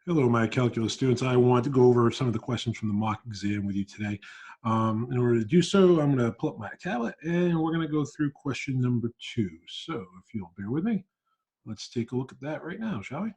Hello, my calculus students. I want to go over some of the questions from the mock exam with you today. In order to do so, I'm going to pull up my tablet and we're going to go through question number 2. So if you'll bear with me, let's take a look at that right now, shall we?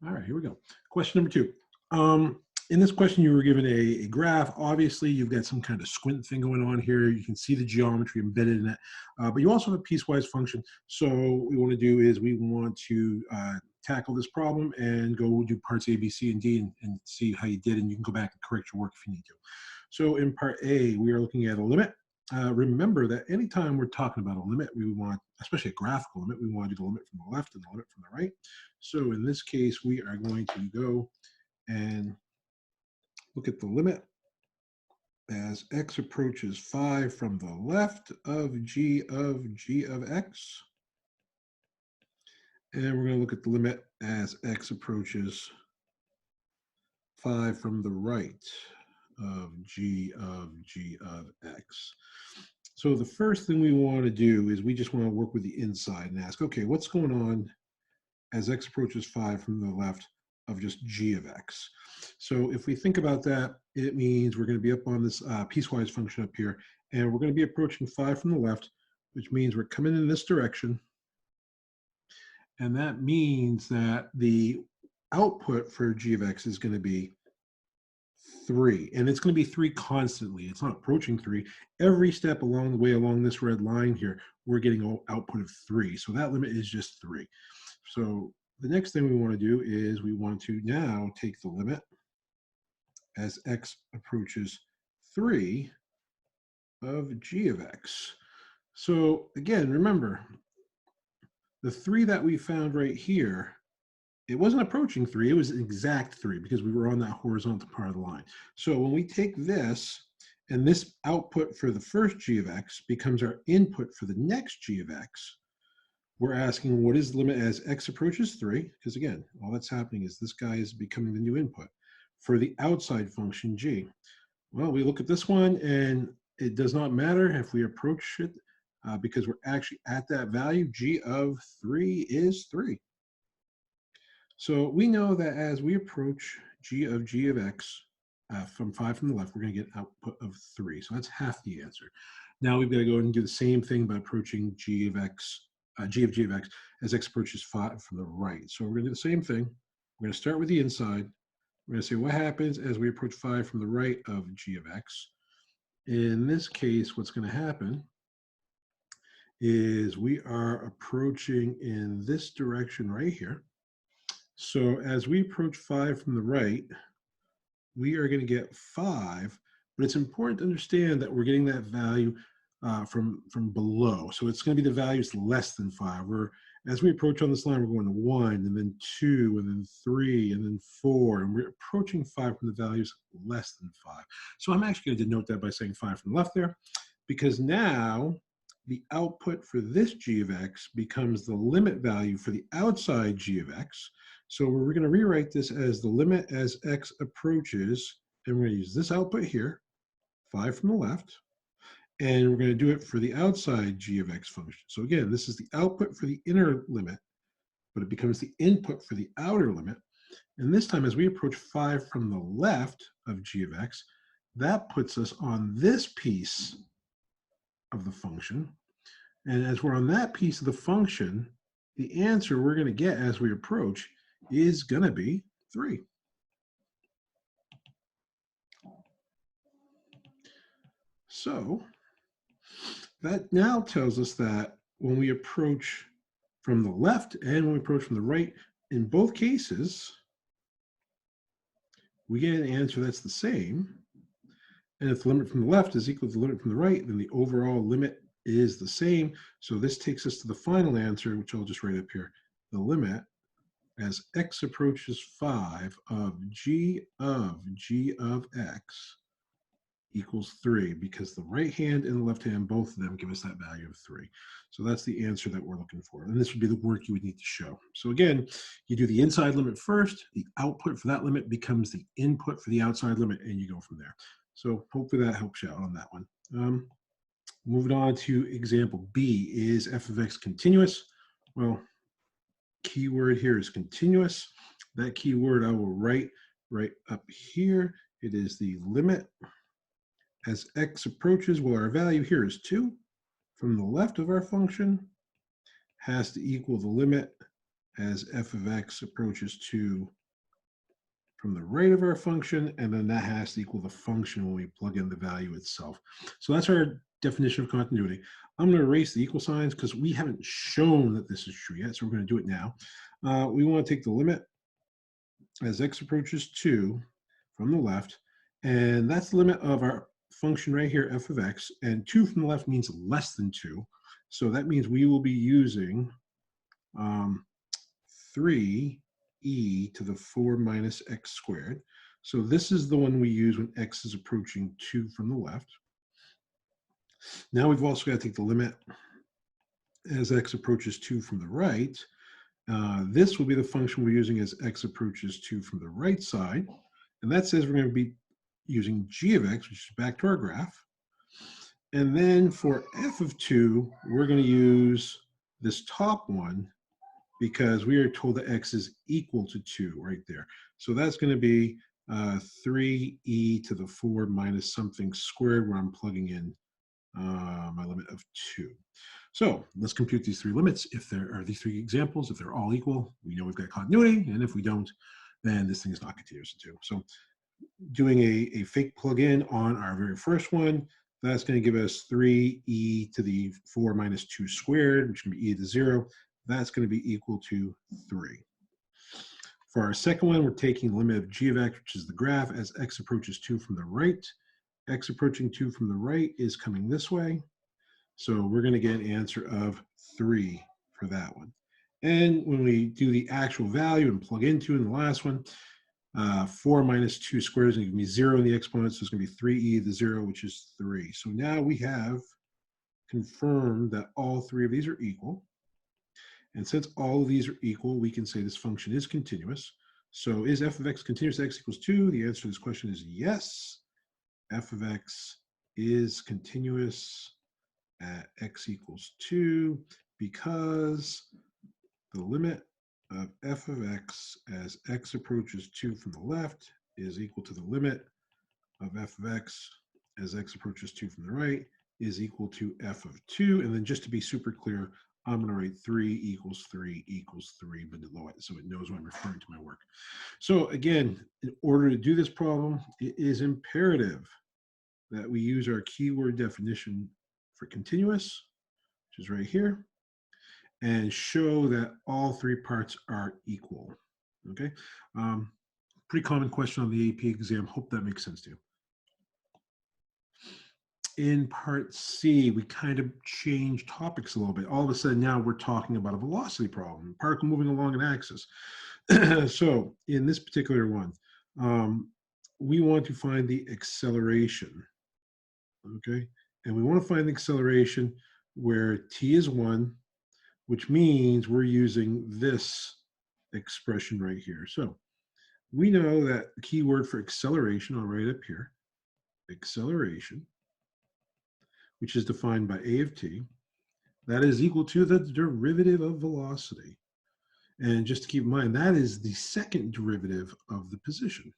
All right, here we go. Question number 2. In this question, you were given a graph. Obviously, you've got some kind of squint thing going on here. You can see the geometry embedded in it, but you also have a piecewise function. So what we want to do is we want to tackle this problem and go do parts A, B, C, and D and see how you did, and you can go back and correct your work if you need to. So in part A, we are looking at a limit. Remember that anytime we're talking about a limit, we want, especially a graphical limit, we want to do the limit from the left and the limit from the right. So in this case, we are going to go and look at the limit as x approaches 5 from the left of g of x. And we're going to look at the limit as x approaches 5 from the right of g of x. So the first thing we want to do is we just want to work with the inside and ask, okay, what's going on as x approaches 5 from the left of just g of x? So if we think about that, it means we're going to be up on this piecewise function up here, and we're going to be approaching 5 from the left, which means we're coming in this direction. And that means that the output for g of x is going to be 3, and it's going to be 3 constantly. It's not approaching 3. Every step along the way along this red line here, we're getting an output of 3. So that limit is just 3. So the next thing we want to do is we want to now take the limit as x approaches 3 of g of x. So again, remember, the 3 that we found right here, it wasn't approaching 3, it was exact 3 because we were on that horizontal part of the line. So when we take this, and this output for the first g of x becomes our input for the next g of x, we're asking what is the limit as x approaches 3, because again, all that's happening is this guy is becoming the new input for the outside function g. Well, we look at this one and it does not matter if we approach it because we're actually at that value. G of 3 is 3. So we know that as we approach g of x from 5 from the left, we're going to get output of 3. So that's half the answer. Now we've got to go and do the same thing by approaching g of x as x approaches 5 from the right. So we're going to do the same thing. We're going to start with the inside. We're going to say what happens as we approach 5 from the right of g of x. In this case, what's going to happen is we are approaching in this direction right here. So as we approach 5 from the right, we are going to get 5, but it's important to understand that we're getting that value from below. So it's going to be the values less than 5. As we approach on this line, we're going to 1, and then 2, and then 3, and then 4, and we're approaching 5 from the values less than 5. So I'm actually going to denote that by saying 5 from the left there, because now the output for this g of x becomes the limit value for the outside g of x. So we're going to rewrite this as the limit as x approaches, and we're going to use this output here, 5 from the left, and we're going to do it for the outside g of x function. So again, this is the output for the inner limit, but it becomes the input for the outer limit. And this time, as we approach 5 from the left of g of x, that puts us on this piece of the function. And as we're on that piece of the function, the answer we're going to get as we approach is going to be 3. So that now tells us that when we approach from the left and when we approach from the right, in both cases, we get an answer that's the same. And if the limit from the left is equal to the limit from the right, then the overall limit is the same. So this takes us to the final answer, which I'll just write up here. The limit as x approaches 5 of g of x equals 3, because the right hand and the left hand, both of them give us that value of 3. So that's the answer that we're looking for. And this would be the work you would need to show. So again, you do the inside limit first, the output for that limit becomes the input for the outside limit, and you go from there. So hopefully that helps you out on that one. Moving on to example B, is f of x continuous? Well, keyword here is continuous. That keyword I will write right up here. It is the limit as x approaches. Well, our value here is 2 from the left of our function has to equal the limit as f of x approaches 2 from the right of our function, and then that has to equal the function when we plug in the value itself. So that's our definition of continuity. I'm going to erase the equal signs because we haven't shown that this is true yet, so we're going to do it now. We want to take the limit as x approaches 2 from the left, and that's the limit of our function right here, f of x, and 2 from the left means less than 2. So that means we will be using 3e to the 4 minus x squared. So this is the one we use when x is approaching 2 from the left. Now we've also got to take the limit as x approaches 2 from the right. This will be the function we're using as x approaches 2 from the right side. And that says we're going to be using g of x, which is back to our graph. And then for f of 2, we're going to use this top one because we are told that x is equal to 2 right there. So that's going to be 3e to the 4 minus something squared where I'm plugging in my limit of 2. So let's compute these three limits. If there are these three examples, if they're all equal, we know we've got continuity. And if we don't, then this thing is not continuous in 2. So doing a fake plug-in on our very first one, that's going to give us 3e to the 4 minus 2 squared, which can be e to the 0. That's going to be equal to 3. For our second one, we're taking the limit of g of x, which is the graph, as x approaches 2 from the right. X approaching 2 from the right is coming this way. So we're going to get an answer of 3 for that one. And when we do the actual value and plug into in the last one, 4 minus 2 squared is going to give me 0 in the exponent, so it's going to be 3e to the 0, which is 3. So now we have confirmed that all three of these are equal. And since all of these are equal, we can say this function is continuous. So is f of x continuous at x equals 2? The answer to this question is yes. F of x is continuous at x equals 2 because the limit of f of x as x approaches 2 from the left is equal to the limit of f of x as x approaches 2 from the right is equal to f of 2. And then just to be super clear, I'm going to write 3 equals 3 equals 3 below it so it knows when I'm referring to my work. So again, in order to do this problem, it is imperative that we use our keyword definition for continuous, which is right here, and show that all three parts are equal. Okay, pretty common question on the AP exam. Hope that makes sense to you. In part C, we kind of changed topics a little bit. All of a sudden now we're talking about a velocity problem, particle moving along an axis. So in this particular one, we want to find the acceleration, okay? And we want to find the acceleration where t is 1, which means we're using this expression right here. So we know that the keyword for acceleration, I'll write up here, acceleration, which is defined by a of t, that is equal to the derivative of velocity. And just to keep in mind, that is the second derivative of the position.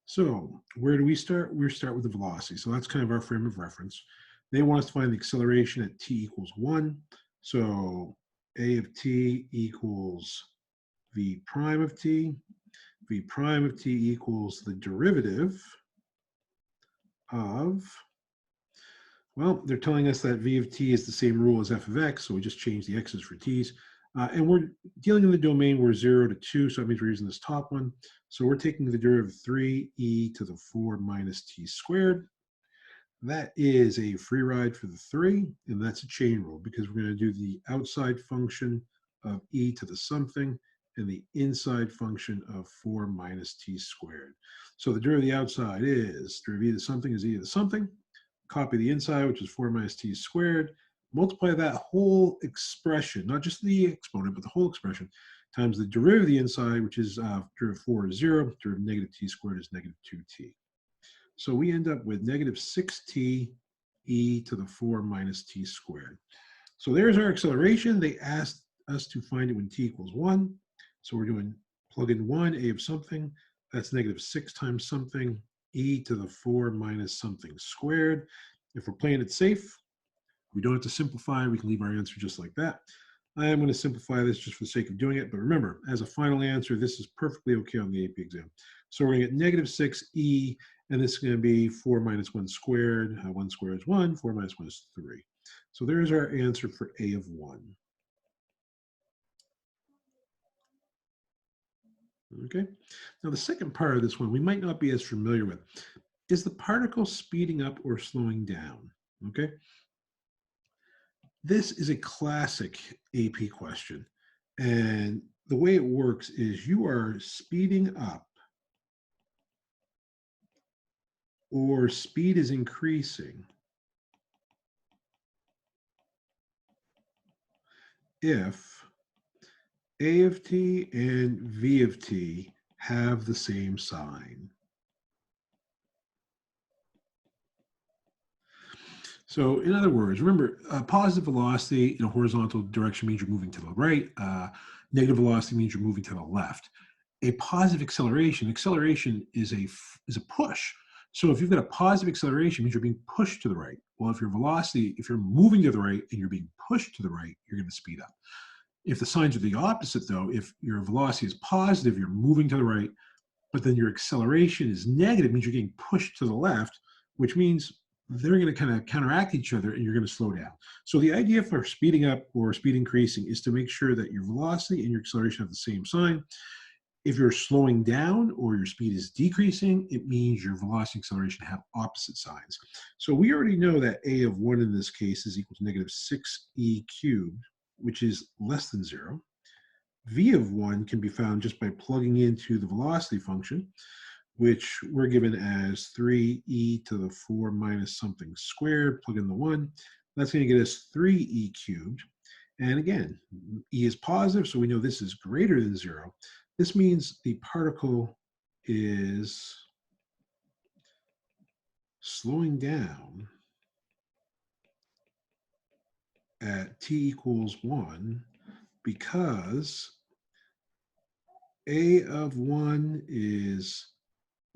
So where do we start? We start with the velocity. So that's kind of our frame of reference. They want us to find the acceleration at t equals 1. So a of t equals v prime of t. V prime of t equals the derivative of, well, they're telling us that v of t is the same rule as f of x, so we just change the x's for t's. And we're dealing in the domain where 0 to 2, so that means we're using this top one. So we're taking the derivative of 3e to the 4 minus t squared. That is a free ride for the 3, and that's a chain rule because we're going to do the outside function of e to the something and the inside function of 4 minus t squared. So the derivative of the outside is derivative of e to the something is e to the something. Copy the inside, which is 4 minus t squared. Multiply that whole expression, not just the exponent, but the whole expression, times the derivative of the inside, which is derivative 4 is 0, derivative of negative t squared is negative 2t. So we end up with negative 6t e to the 4 minus t squared. So there's our acceleration. They asked us to find it when t equals 1. So we're doing Plug in 1, a of something. That's negative 6 times something, e to the 4 minus something squared. If we're playing it safe, we don't have to simplify. We can leave our answer just like that. I am going to simplify this just for the sake of doing it. But remember, as a final answer, this is perfectly okay on the AP exam. So we're going to get negative 6e, and this is going to be 4 minus 1 squared. 1 squared is 1. 4 minus 1 is 3. So there's our answer for a of 1. Okay. Now the second part of this one we might not be as familiar with. Is the particle speeding up or slowing down? Okay. This is a classic AP question. And the way it works is you are speeding up or speed is increasing if A of t and V of t have the same sign. So in other words, remember, positive velocity in a horizontal direction means you're moving to the right. Negative velocity means you're moving to the left. A positive acceleration is a push. So if you've got a positive acceleration, it means you're being pushed to the right. Well, if if you're moving to the right and you're being pushed to the right, you're going to speed up. If the signs are the opposite, though, if your velocity is positive, you're moving to the right, but then your acceleration is negative, means you're getting pushed to the left, which means they're going to kind of counteract each other and you're going to slow down. So the idea for speeding up or speed increasing is to make sure that your velocity and your acceleration have the same sign. If you're slowing down or your speed is decreasing, it means your velocity and acceleration have opposite signs. So we already know that a of 1 in this case is equal to negative 6e cubed, which is less than 0. V of 1 can be found just by plugging into the velocity function, which we're given as 3e to the 4 minus something squared. Plug in the 1. That's going to get us 3e cubed. And again, e is positive, so we know this is greater than 0. This means the particle is slowing down at t equals 1 because a of 1 is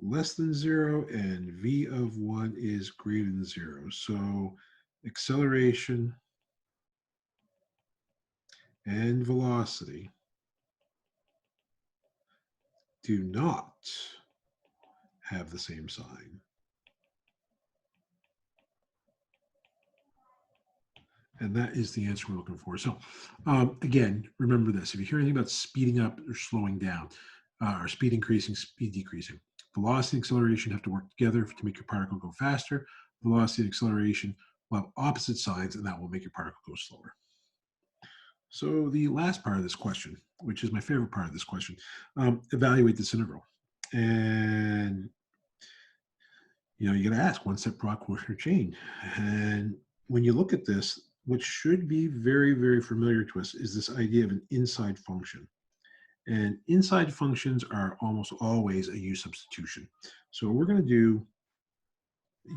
less than 0 and v of 1 is greater than 0. So acceleration and velocity do not have the same sign. And that is the answer we're looking for. So again, remember this. If you hear anything about speeding up or slowing down, or speed increasing, speed decreasing, velocity and acceleration have to work together to make your particle go faster. Velocity and acceleration will have opposite signs, and that will make your particle go slower. So the last part of this question, which is my favorite part of this question, evaluate this integral. And you got to ask, one step brought quotient chain. And when you look at this, what should be very, very familiar to us is this idea of an inside function. And inside functions are almost always a u substitution. So we're going to do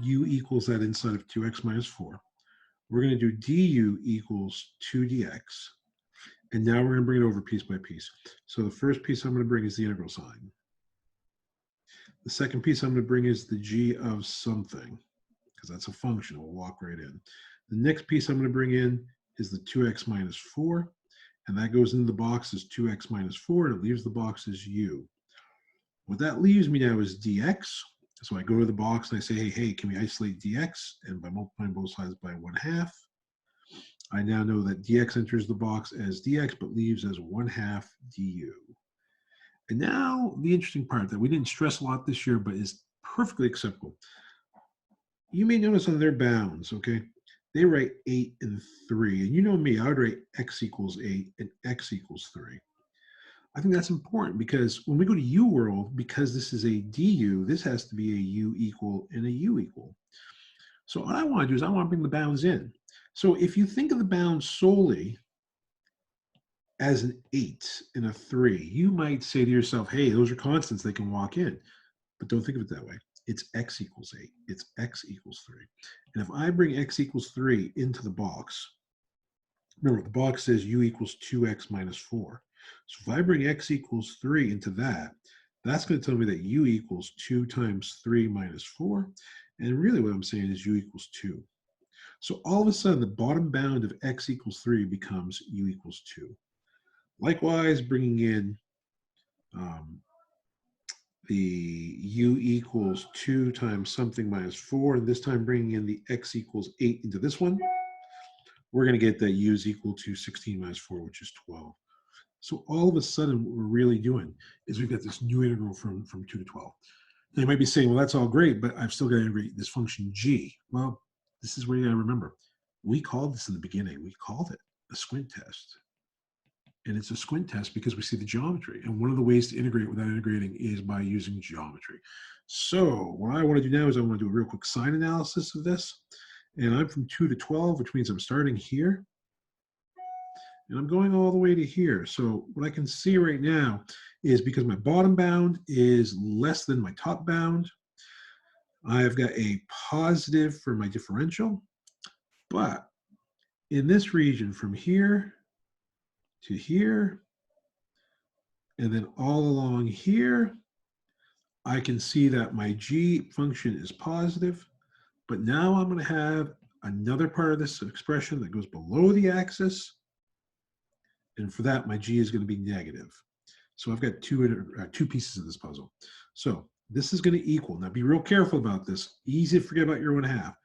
u equals that inside of 2x minus 4. We're going to do du equals 2dx. And now we're going to bring it over piece by piece. So the first piece I'm going to bring is the integral sign. The second piece I'm going to bring is the g of something, because that's a function. We'll walk right in. The next piece I'm going to bring in is the 2x minus 4, and that goes into the box as 2x minus 4, and it leaves the box as u. What that leaves me now is dx. So I go to the box and I say, hey, can we isolate dx? And by multiplying both sides by 1/2, I now know that dx enters the box as dx, but leaves as 1/2 du. And now the interesting part that we didn't stress a lot this year, but is perfectly acceptable. You may notice on their bounds, okay, they write 8 and 3. And you know me, I would write x equals 8 and x equals 3. I think that's important because when we go to U world, because this is a du, this has to be a u equal and a u equal. So what I want to do is I want to bring the bounds in. So if you think of the bounds solely as an 8 and a 3, you might say to yourself, hey, those are constants, they can walk in. But don't think of it that way. It's x equals 8. It's x equals 3. And if I bring x equals 3 into the box, remember the box says u equals 2x minus 4. So if I bring x equals 3 into that, that's going to tell me that u equals 2 times 3 minus 4. And really what I'm saying is u equals 2. So all of a sudden, the bottom bound of x equals 3 becomes u equals 2. Likewise, bringing in the u equals 2 times something minus 4, and this time bringing in the x equals 8 into this one, we're going to get that u is equal to 16 minus 4, which is 12. So all of a sudden, what we're really doing is we've got this new integral from 2 to 12. Now you might be saying, well, that's all great, but I've still got to integrate this function g. Well, this is where you got to remember. We called this in the beginning. We called it a squint test. And it's a squint test because we see the geometry. And one of the ways to integrate without integrating is by using geometry. So what I want to do now is I want to do a real quick sign analysis of this. And I'm from 2 to 12, which means I'm starting here. And I'm going all the way to here. So what I can see right now is because my bottom bound is less than my top bound, I've got a positive for my differential. But in this region from here to here, and then all along here, I can see that my g function is positive, but now I'm going to have another part of this expression that goes below the axis, and for that, my g is going to be negative. So I've got two pieces of this puzzle. So this is going to equal, now be real careful about this, easy to forget about your 1/2.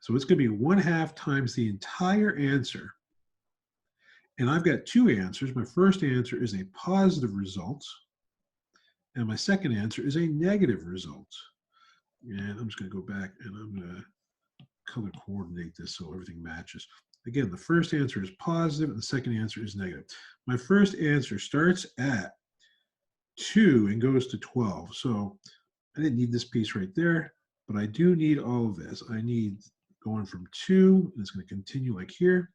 So it's going to be 1/2 times the entire answer. And I've got two answers. My first answer is a positive result, and my second answer is a negative result. And I'm just going to go back and I'm going to color coordinate this so everything matches. Again, the first answer is positive and the second answer is negative. My first answer starts at 2 and goes to 12. So I didn't need this piece right there, but I do need all of this. I need going from 2, and it's going to continue like here.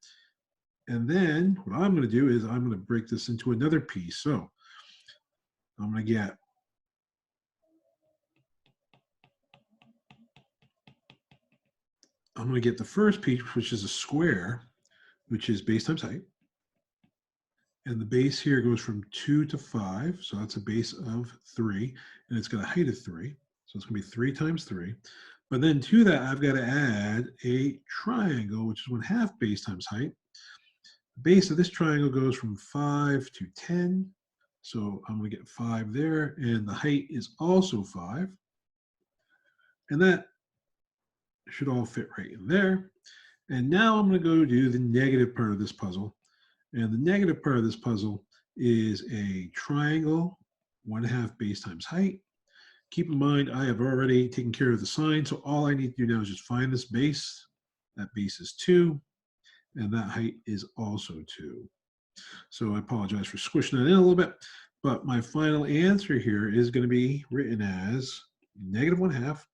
And then what I'm going to do is I'm going to break this into another piece. So I'm going to get the first piece, which is a square, which is base times height. And the base here goes from 2 to 5. So that's a base of 3. And it's got a height of 3. So it's going to be 3 times 3. But then to that, I've got to add a triangle, which is 1/2 base times height. The base of this triangle goes from 5 to 10. So I'm going to get 5 there. And the height is also 5. And that should all fit right in there. And now I'm going to go do the negative part of this puzzle. And the negative part of this puzzle is a triangle, 1/2 base times height. Keep in mind, I have already taken care of the sign, so all I need to do now is just find this base. That base is 2, and that height is also 2. So I apologize for squishing that in a little bit, but my final answer here is going to be written as negative 1/2.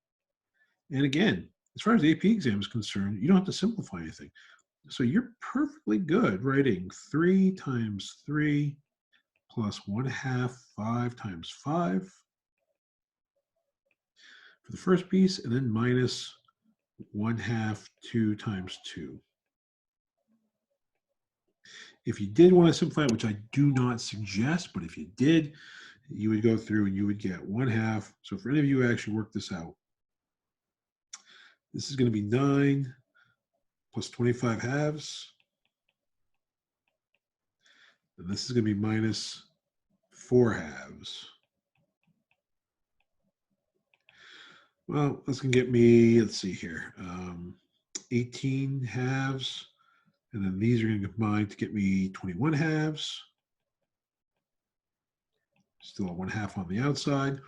And again, as far as the AP exam is concerned, you don't have to simplify anything. So you're perfectly good writing 3 times 3 plus 1/2, 5 times 5 for the first piece, and then minus 1/2, 2 times 2. If you did want to simplify it, which I do not suggest, but if you did, you would go through and you would get 1/2. So for any of you who actually work this out, this is going to be 9 plus 25 halves. And this is going to be minus 4 halves. Well, that's going to get me, let's see here, 18 halves. And then these are going to combine to get me 21 halves. Still a 1/2 on the outside.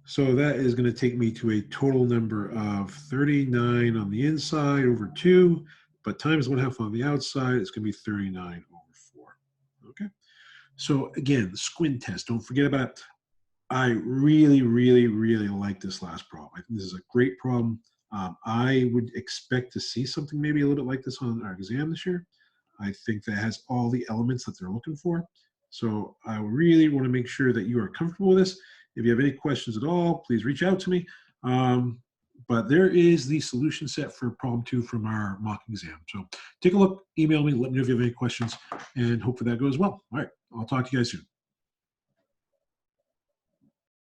So that is going to take me to a total number of 39 on the inside over 2, but times 1/2 on the outside, it's going to be 39 over 4. Okay. So again, the squint test, don't forget about it. I really, really, really like this last problem. I think this is a great problem. I would expect to see something maybe a little bit like this on our exam this year. I think that has all the elements that they're looking for. So I really want to make sure that you are comfortable with this. If you have any questions at all, please reach out to me. But there is the solution set for problem 2 from our mock exam. So take a look, email me, let me know if you have any questions, and hopefully that goes well. All right, I'll talk to you guys soon.